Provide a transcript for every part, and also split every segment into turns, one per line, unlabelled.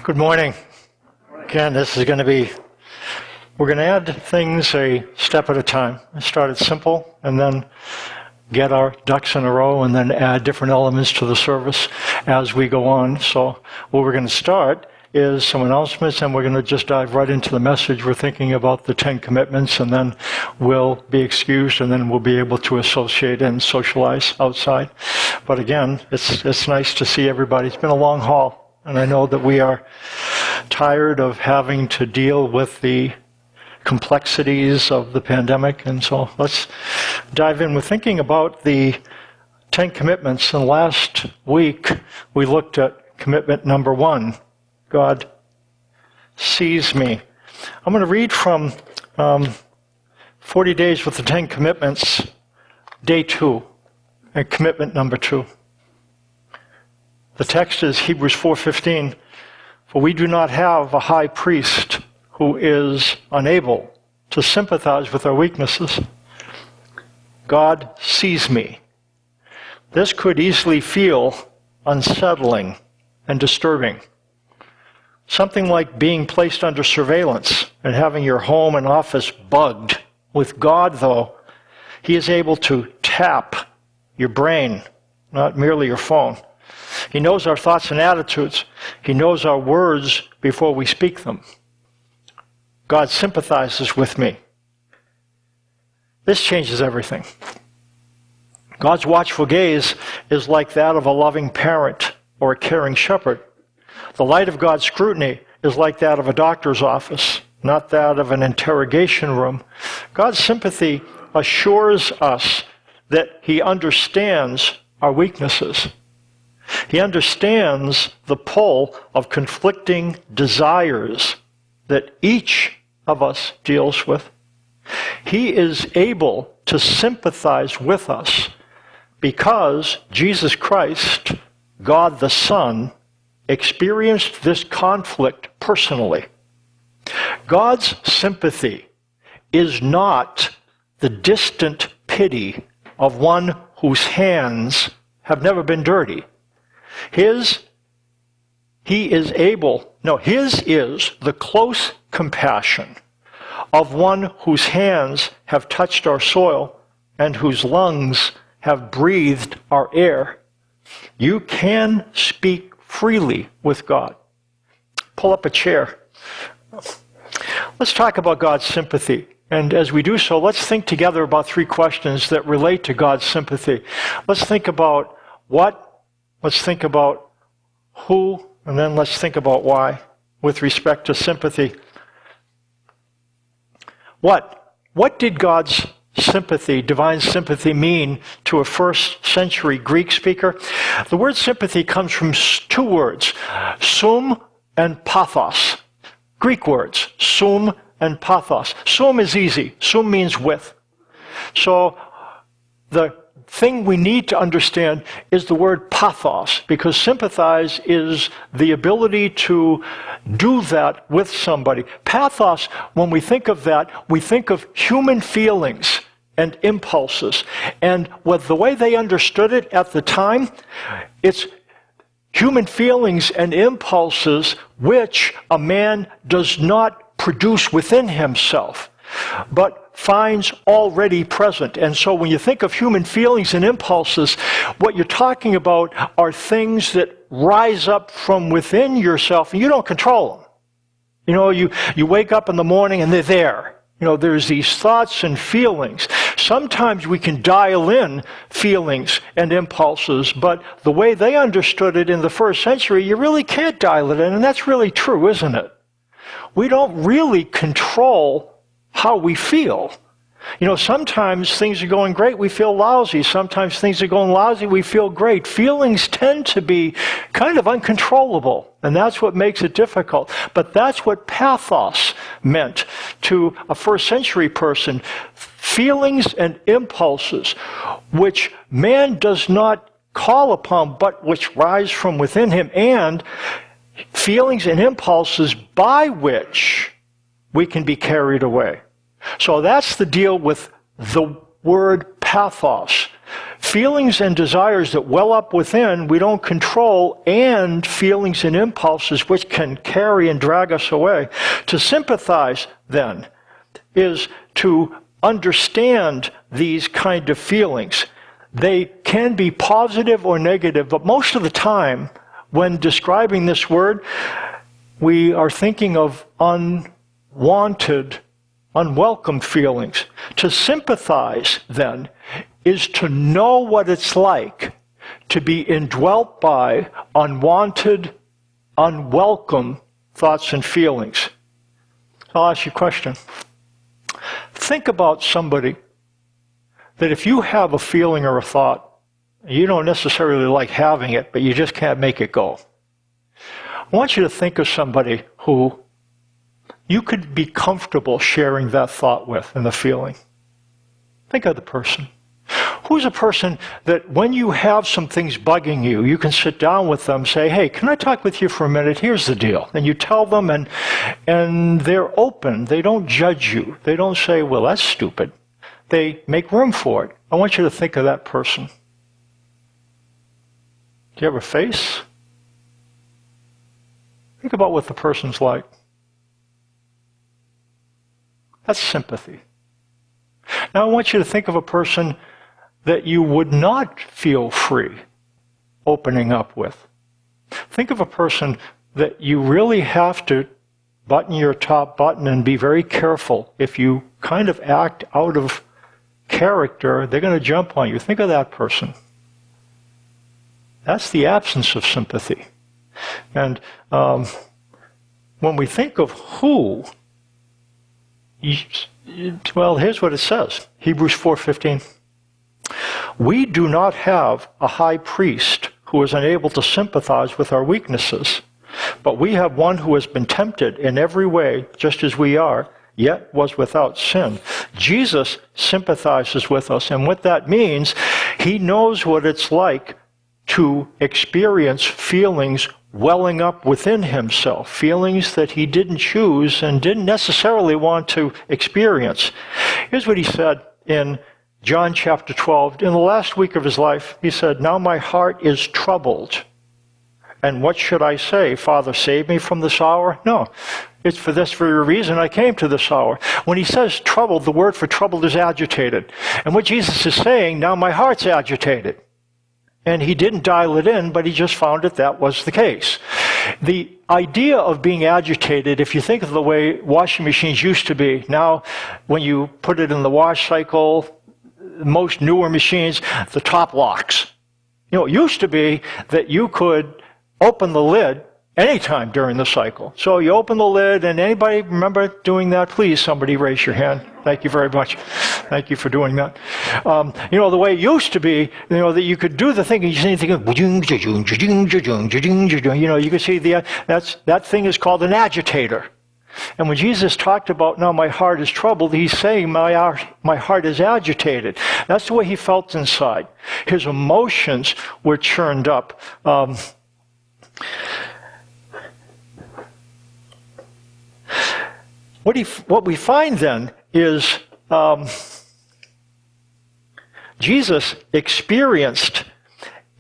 Good morning. Again, this is going to be, we're going to add things a step at a time. I started simple and then get our ducks in a row and then add different elements to the service as we go on. So what we're going to start is some announcements, and we're going to just dive right into the message. We're thinking about the 10 commitments, and then we'll be excused, and then we'll be able to associate and socialize outside. But again, it's nice to see everybody. It's been a long haul, and I know that we are tired of having to deal with the complexities of the pandemic, and so let's dive in. We're thinking about the 10 commitments, and last week we looked at commitment number 1. God sees me. I'm going to read from 40 Days with the 10 Commitments, day 2, and commitment number 2. The text is Hebrews 4:15. For we do not have a high priest who is unable to sympathize with our weaknesses. God sees me. This could easily feel unsettling and disturbing. Something like being placed under surveillance and having your home and office bugged. With God, though, He is able to tap your brain, not merely your phone. He knows our thoughts and attitudes. He knows our words before we speak them. God sympathizes with me. This changes everything. God's watchful gaze is like that of a loving parent or a caring shepherd. The light of God's scrutiny is like that of a doctor's office, not that of an interrogation room. God's sympathy assures us that He understands our weaknesses. He understands the pull of conflicting desires that each of us deals with. He is able to sympathize with us because Jesus Christ, God the Son, experienced this conflict personally. God's sympathy is not the distant pity of one whose hands have never been dirty. His is the close compassion of one whose hands have touched our soil and whose lungs have breathed our air. You can speak freely with God. Pull up a chair. Let's talk about God's sympathy. And as we do so, let's think together about 3 questions that relate to God's sympathy. Let's think about what, let's think about who, and then let's think about why with respect to sympathy. What did God's sympathy, divine sympathy, mean to a first century Greek speaker? The word sympathy comes from 2 words, sum and pathos. Greek words, sum and pathos. Sum is easy. Sum means with. So the thing we need to understand is the word pathos, because sympathize is the ability to do that with somebody. Pathos, when we think of that, we think of human feelings and impulses. And with the way they understood it at the time, it's human feelings and impulses which a man does not produce within himself, but finds already present. And so when you think of human feelings and impulses, what you're talking about are things that rise up from within yourself, and you don't control them. You know, you wake up in the morning and they're there. You know, there's these thoughts and feelings. Sometimes we can dial in feelings and impulses, but the way they understood it in the first century, you really can't dial it in, and that's really true, isn't it? We don't really control how we feel. You know, sometimes things are going great, we feel lousy. Sometimes things are going lousy, we feel great. Feelings tend to be kind of uncontrollable, and that's what makes it difficult. But that's what pathos meant to a first century person. Feelings and impulses which man does not call upon, but which rise from within him, and feelings and impulses by which we can be carried away. So that's the deal with the word pathos. Feelings and desires that well up within we don't control, and feelings and impulses which can carry and drag us away. To sympathize, then, is to understand these kind of feelings. They can be positive or negative, but most of the time, when describing this word, we are thinking of unwanted, unwelcome feelings. To sympathize, then, is to know what it's like to be indwelt by unwanted, unwelcome thoughts and feelings. I'll ask you a question. Think about somebody that if you have a feeling or a thought, you don't necessarily like having it, but you just can't make it go. I want you to think of somebody who you could be comfortable sharing that thought with and the feeling. Think of the person. Who's a person that when you have some things bugging you, you can sit down with them, say, hey, can I talk with you for a minute? Here's the deal. And you tell them, and they're open. They don't judge you. They don't say, well, that's stupid. They make room for it. I want you to think of that person. Do you have a face? Think about what the person's like. That's sympathy. Now I want you to think of a person that you would not feel free opening up with. Think of a person that you really have to button your top button and be very careful. If you kind of act out of character, they're going to jump on you. Think of that person. That's the absence of sympathy. And when we think of who, well, here's what it says. Hebrews 4:15. We do not have a high priest who is unable to sympathize with our weaknesses, but we have one who has been tempted in every way, just as we are, yet was without sin. Jesus sympathizes with us, and what that means, he knows what it's like to experience feelings welling up within himself, feelings that he didn't choose and didn't necessarily want to experience. Here's what he said in John chapter 12. In the last week of his life, he said, now my heart is troubled. And what should I say? Father, save me from this hour? No. It's for this very reason I came to this hour. When he says troubled, the word for troubled is agitated. And what Jesus is saying, now my heart's agitated. And he didn't dial it in, but he just found that was the case. The idea of being agitated, if you think of the way washing machines used to be, now when you put it in the wash cycle, most newer machines, the top locks. It used to be that you could open the lid anytime during the cycle. So you open the lid, and anybody remember doing that? Please, somebody raise your hand. Thank you very much. Thank you for doing that. The way it used to be, that you could do the thing, and you see anything, you could see that thing is called an agitator. And when Jesus talked about, now my heart is troubled, he's saying my heart is agitated. That's the way he felt inside. His emotions were churned up. What we find then is Jesus experienced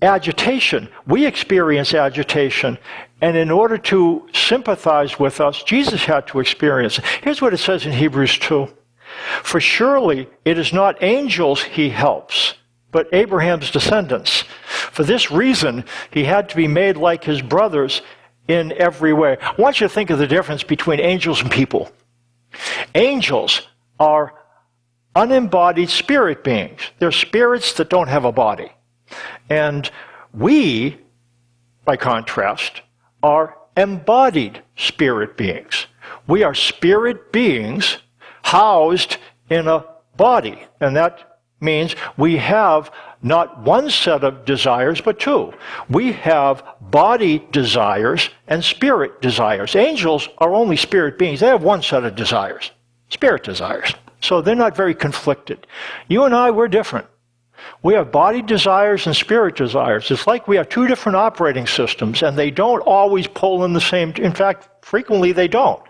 agitation. We experience agitation. And in order to sympathize with us, Jesus had to experience it. Here's what it says in Hebrews 2. For surely it is not angels he helps, but Abraham's descendants. For this reason, he had to be made like his brothers in every way. I want you to think of the difference between angels and people. Angels are unembodied spirit beings. They're spirits that don't have a body. And we, by contrast, are embodied spirit beings. We are spirit beings housed in a body. And that means we have not one set of desires, but two. We have body desires and spirit desires. Angels are only spirit beings. They have one set of desires, spirit desires. So they're not very conflicted. You and I, we're different. We have body desires and spirit desires. It's like we have two different operating systems, and they don't always pull in the same. In fact, frequently they don't.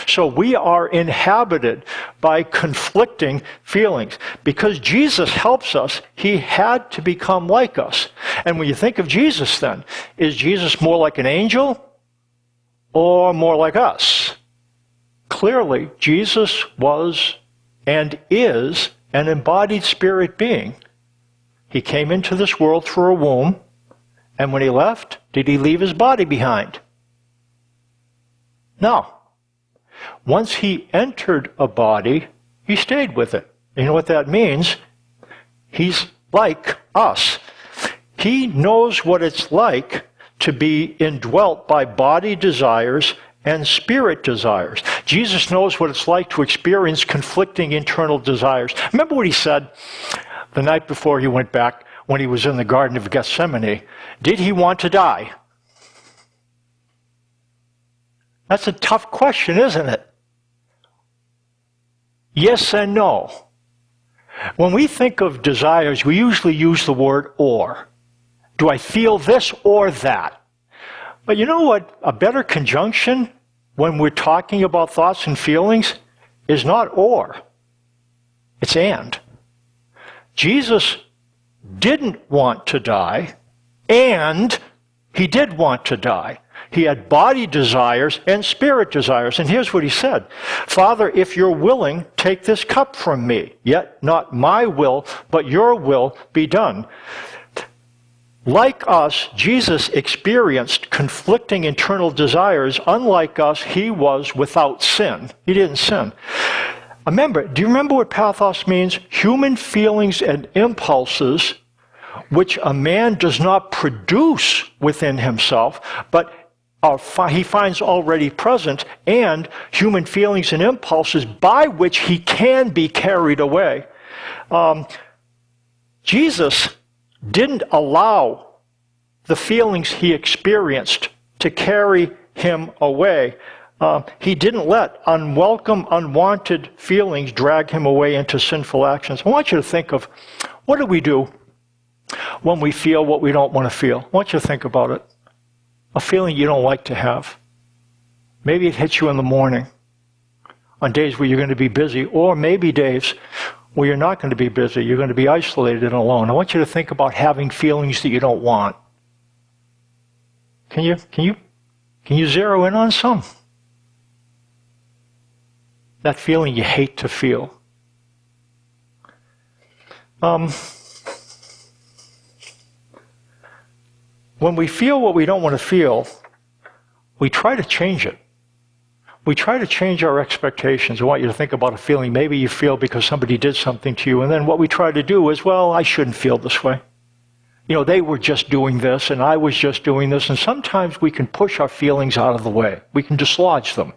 So we are inhabited by conflicting feelings. Because Jesus helps us, he had to become like us. And when you think of Jesus then, is Jesus more like an angel or more like us? Clearly, Jesus was and is an embodied spirit being. He came into this world through a womb, and when he left, did he leave his body behind? No. Once he entered a body, he stayed with it. You know what that means? He's like us. He knows what it's like to be indwelt by body desires and spirit desires. Jesus knows what it's like to experience conflicting internal desires. Remember what he said the night before he went back when he was in the Garden of Gethsemane? Did he want to die? That's a tough question, isn't it? Yes and no. When we think of desires, we usually use the word or. Do I feel this or that? But you know what? A better conjunction when we're talking about thoughts and feelings is not or. It's and. Jesus didn't want to die, and he did want to die. He had body desires and spirit desires. And here's what he said. Father, if you're willing, take this cup from me. Yet not my will, but your will be done. Like us, Jesus experienced conflicting internal desires. Unlike us, he was without sin. He didn't sin. Remember, do you remember what pathos means? Human feelings and impulses which a man does not produce within himself, but he finds already present, and human feelings and impulses by which he can be carried away. Jesus didn't allow the feelings he experienced to carry him away. He didn't let unwelcome, unwanted feelings drag him away into sinful actions. I want you to think of, what do we do when we feel what we don't want to feel? I want you to think about it. A feeling you don't like to have. Maybe it hits you in the morning on days where you're going to be busy, or maybe days where you're not going to be busy. You're going to be isolated and alone. I want you to think about having feelings that you don't want. Can you zero in on some? That feeling you hate to feel. When we feel what we don't want to feel, we try to change it. We try to change our expectations. I want you to think about a feeling maybe you feel because somebody did something to you, and then what we try to do is, well, I shouldn't feel this way. You know, they were just doing this, and I was just doing this, and sometimes we can push our feelings out of the way. We can dislodge them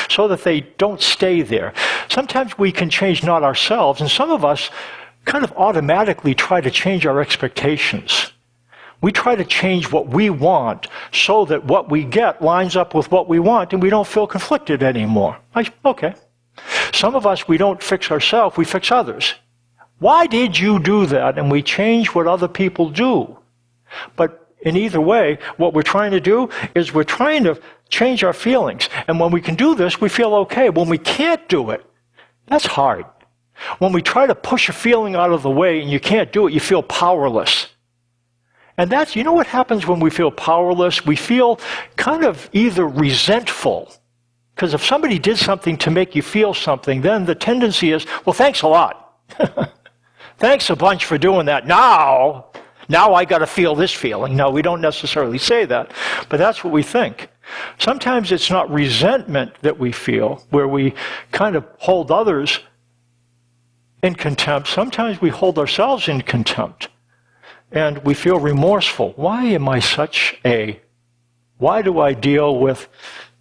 so that they don't stay there. Sometimes we can change not ourselves, and some of us kind of automatically try to change our expectations. We try to change what we want so that what we get lines up with what we want and we don't feel conflicted anymore. Okay. Some of us, we don't fix ourselves, we fix others. Why did you do that? And we change what other people do. But in either way, what we're trying to do is we're trying to change our feelings. And when we can do this, we feel okay. When we can't do it, that's hard. When we try to push a feeling out of the way and you can't do it, you feel powerless. And that's, you know what happens when we feel powerless? We feel kind of either resentful. Because if somebody did something to make you feel something, then the tendency is, well, thanks a lot. Thanks a bunch for doing that. Now I got to feel this feeling. No, we don't necessarily say that, but that's what we think. Sometimes it's not resentment that we feel, where we kind of hold others in contempt. Sometimes we hold ourselves in contempt. And we feel remorseful. Why am I such a? Why do I deal with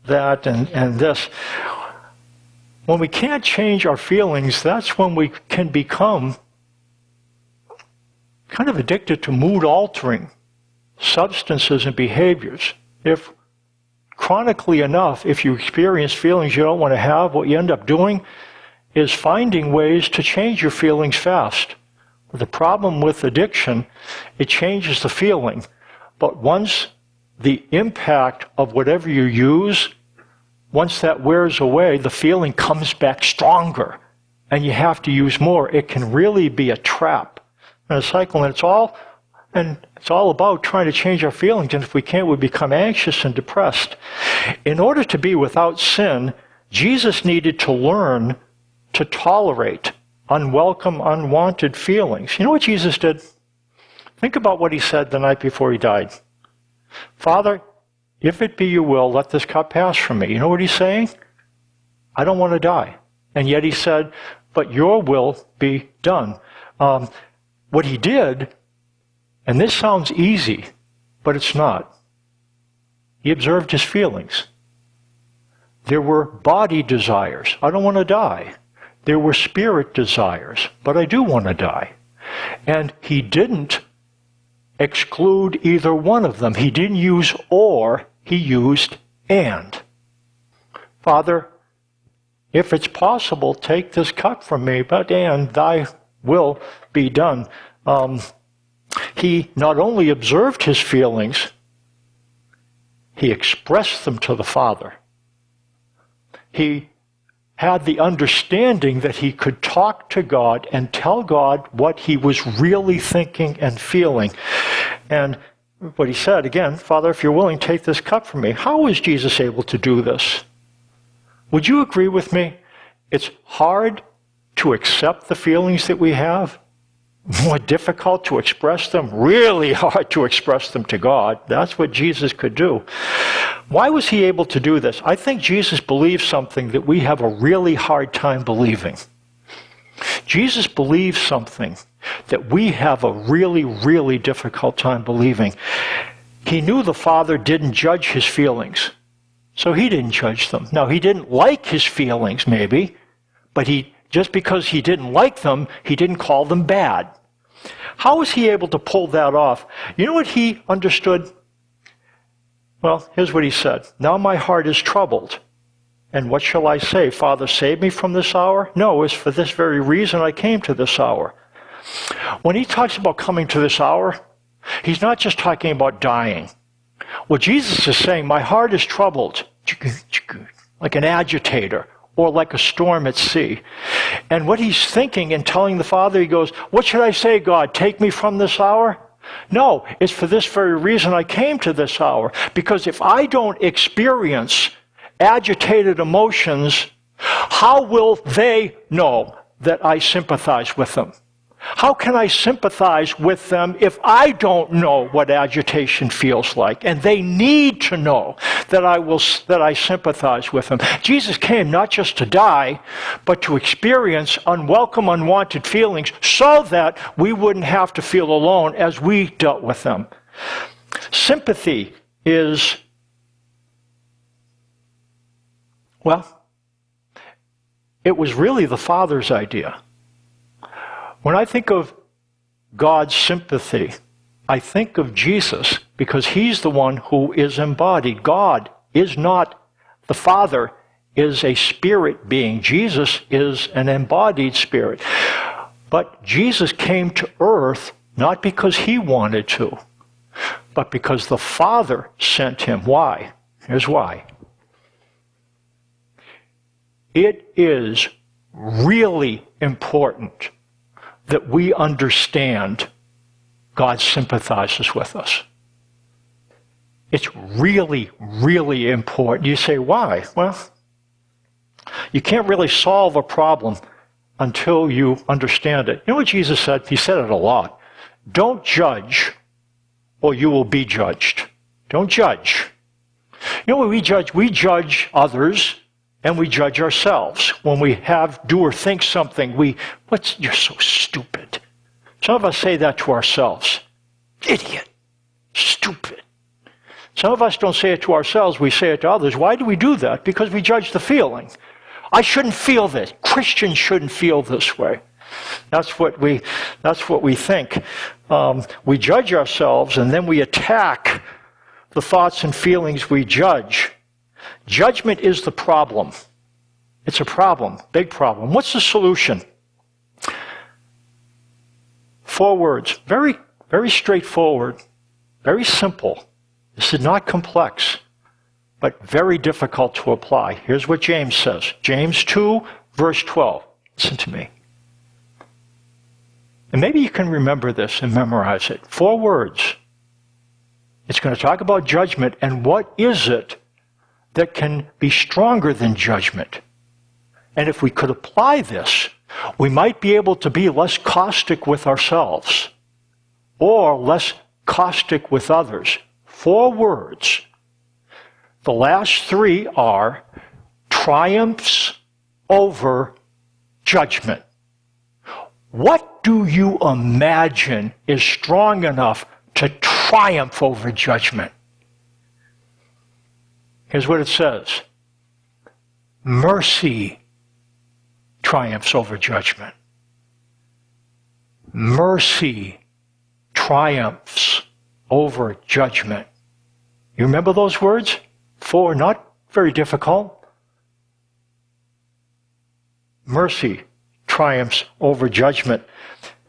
that and this? When we can't change our feelings, that's when we can become kind of addicted to mood-altering substances and behaviors. If chronically enough, if you experience feelings you don't want to have, what you end up doing is finding ways to change your feelings fast. The problem with addiction, it changes the feeling. But once the impact of whatever you use once that wears away, the feeling comes back stronger, and you have to use more. It can really be a trap and a cycle, and it's all about trying to change our feelings, and if we can't, we become anxious and depressed. In order to be without sin, Jesus needed to learn to tolerate unwelcome, unwanted feelings. You know what Jesus did? Think about what he said the night before he died. Father, if it be your will, let this cup pass from me. You know what he's saying? I don't want to die. And yet he said, but your will be done. What he did, and this sounds easy, but it's not. He observed his feelings. There were body desires. I don't want to die. There were spirit desires, but I do want to die. And he didn't exclude either one of them. He didn't use or, he used and. Father, if it's possible, take this cup from me, but and thy will be done. He not only observed his feelings, he expressed them to the Father. He had the understanding that he could talk to God and tell God what he was really thinking and feeling. And what he said, again, Father, if you're willing, take this cup from me. How was Jesus able to do this? Would you agree with me? It's hard to accept the feelings that we have, more difficult to express them, really hard to express them to God. That's what Jesus could do. Why was he able to do this? I think Jesus believed something that we have a really hard time believing. Jesus believed something that we have a really, really difficult time believing. He knew the Father didn't judge his feelings, so he didn't judge them. Now, he didn't like his feelings, maybe, but just because he didn't like them, he didn't call them bad. How was he able to pull that off? You know what he understood? Well, here's what he said. Now my heart is troubled. And what shall I say? Father, save me from this hour? No, it's for this very reason I came to this hour. When he talks about coming to this hour, he's not just talking about dying. What Jesus is saying, my heart is troubled, like an agitator, or like a storm at sea. And what he's thinking and telling the Father, he goes, what should I say, God? Take me from this hour? No, it's for this very reason I came to this hour. Because if I don't experience agitated emotions, how will they know that I sympathize with them? How can I sympathize with them if I don't know what agitation feels like? And they need to know that I sympathize with them. Jesus came not just to die, but to experience unwelcome, unwanted feelings so that we wouldn't have to feel alone as we dealt with them. Sympathy is, well, it was really the Father's idea. When I think of God's sympathy, I think of Jesus because he's the one who is embodied. God is not, the Father is a spirit being. Jesus is an embodied spirit. But Jesus came to earth not because he wanted to, but because the Father sent him. Why? Here's why. It is really important that we understand God sympathizes with us. It's really, really important. You say, why? Well, you can't really solve a problem until you understand it. You know what Jesus said? He said it a lot. Don't judge, or you will be judged. Don't judge. You know what we judge? We judge others, and we judge ourselves. When we do or think something, you're so stupid. Some of us say that to ourselves. Idiot. Stupid. Some of us don't say it to ourselves, we say it to others. Why do we do that? Because we judge the feeling. I shouldn't feel this. Christians shouldn't feel this way. That's what we think. We judge ourselves, and then we attack the thoughts and feelings we judge. Judgment is the problem. It's a problem, big problem. What's the solution? 4 words, very, very straightforward, very simple. This is not complex. but very difficult to apply. Here's what James says. James 2, verse 12. Listen to me. And maybe you can remember this and memorize it. 4 words. It's going to talk about judgment, and what is it that can be stronger than judgment? And if we could apply this, we might be able to be less caustic with ourselves or less caustic with others. 4 words. The last 3 are triumphs over judgment. What do you imagine is strong enough to triumph over judgment? Here's what it says. Mercy triumphs over judgment. Mercy triumphs over judgment. You remember those words? 4, not very difficult. Mercy triumphs over judgment.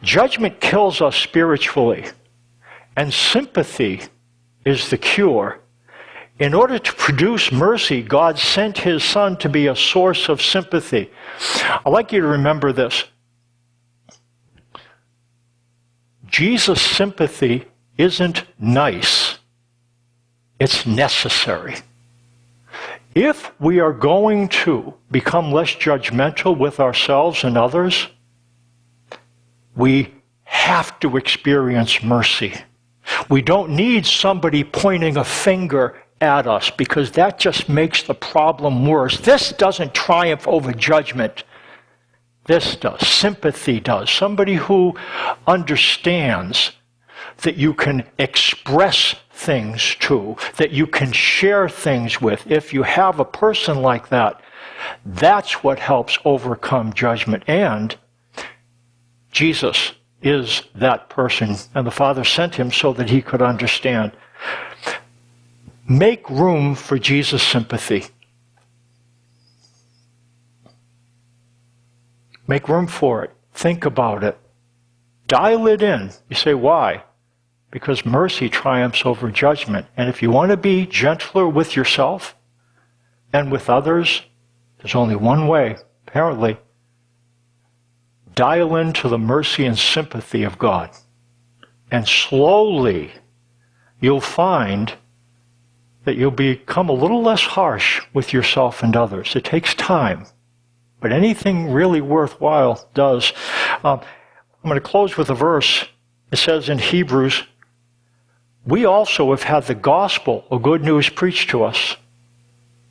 Judgment kills us spiritually, and sympathy is the cure. In order to produce mercy, God sent his Son to be a source of sympathy. I'd like you to remember this. Jesus' sympathy isn't nice. It's necessary. If we are going to become less judgmental with ourselves and others, we have to experience mercy. We don't need somebody pointing a finger at us, because that just makes the problem worse. This doesn't triumph over judgment. This does. Sympathy does. Somebody who understands that you can express things to, that you can share things with. If you have a person like that, that's what helps overcome judgment. And Jesus is that person, and the Father sent him so that he could understand. Make room for Jesus' sympathy. Make room for it. Think about it. Dial it in. You say, why? Because mercy triumphs over judgment. And if you want to be gentler with yourself and with others, there's only one way, apparently. Dial into the mercy and sympathy of God. And slowly you'll find that you'll become a little less harsh with yourself and others. It takes time, but anything really worthwhile does. I'm going to close with a verse. It says in Hebrews, we also have had the gospel, or good news, preached to us,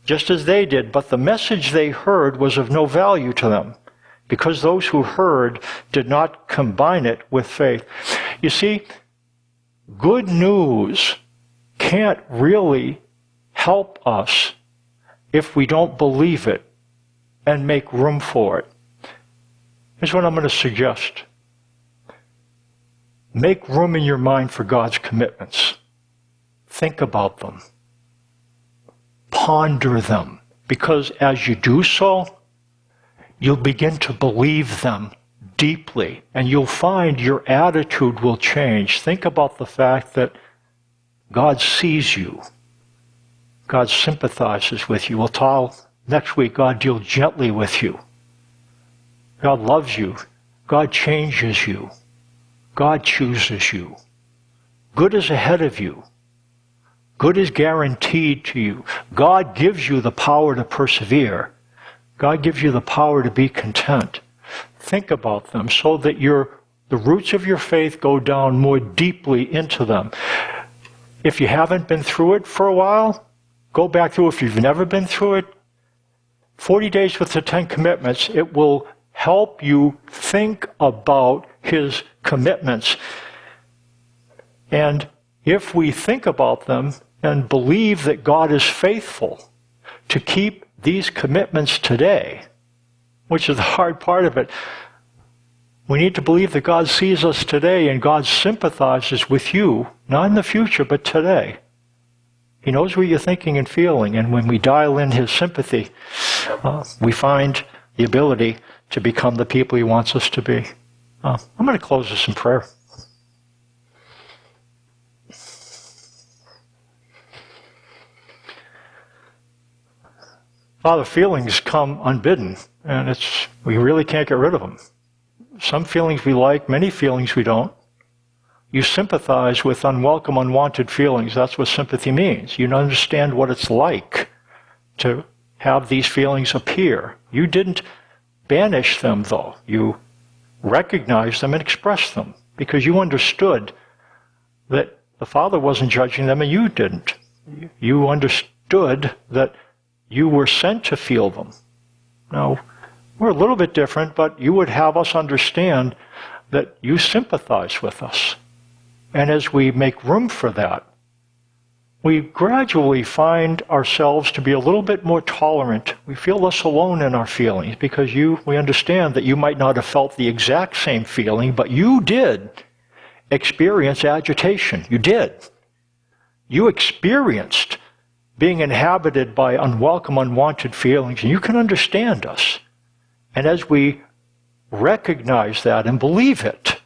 just as they did, but the message they heard was of no value to them, because those who heard did not combine it with faith. You see, good news can't really help us if we don't believe it and make room for it. Here's what I'm going to suggest. Make room in your mind for God's commitments. Think about them. Ponder them. Because as you do so, you'll begin to believe them deeply, and you'll find your attitude will change. Think about the fact that God sees you. God sympathizes with you. We'll talk next week. God deals gently with you. God loves you. God changes you. God chooses you. Good is ahead of you. Good is guaranteed to you. God gives you the power to persevere. God gives you the power to be content. Think about them so that the roots of your faith go down more deeply into them. If you haven't been through it for a while, go back through. If you've never been through it, 40 Days with the 10 Commitments, it will help you think about his commitments. And if we think about them and believe that God is faithful to keep these commitments today, which is the hard part of it, we need to believe that God sees us today and God sympathizes with you, not in the future, but today. He knows what you're thinking and feeling, and when we dial in his sympathy, we find the ability to become the people he wants us to be. I'm going to close this in prayer. Father, feelings come unbidden, and we really can't get rid of them. Some feelings we like, many feelings we don't. You sympathize with unwelcome, unwanted feelings. That's what sympathy means. You understand what it's like to have these feelings appear. You didn't banish them, though. You recognized them and expressed them because you understood that the Father wasn't judging them and you didn't. You understood that you were sent to feel them. Now, we're a little bit different, but you would have us understand that you sympathize with us. And as we make room for that, we gradually find ourselves to be a little bit more tolerant. We feel less alone in our feelings because we understand that you might not have felt the exact same feeling, but you did experience agitation. You did. You experienced being inhabited by unwelcome, unwanted feelings, and you can understand us. And as we recognize that and believe it,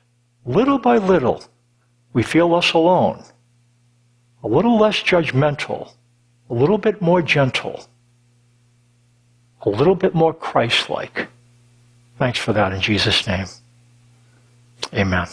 little by little, we feel less alone, a little less judgmental, a little bit more gentle, a little bit more Christ-like. Thanks for that in Jesus' name. Amen.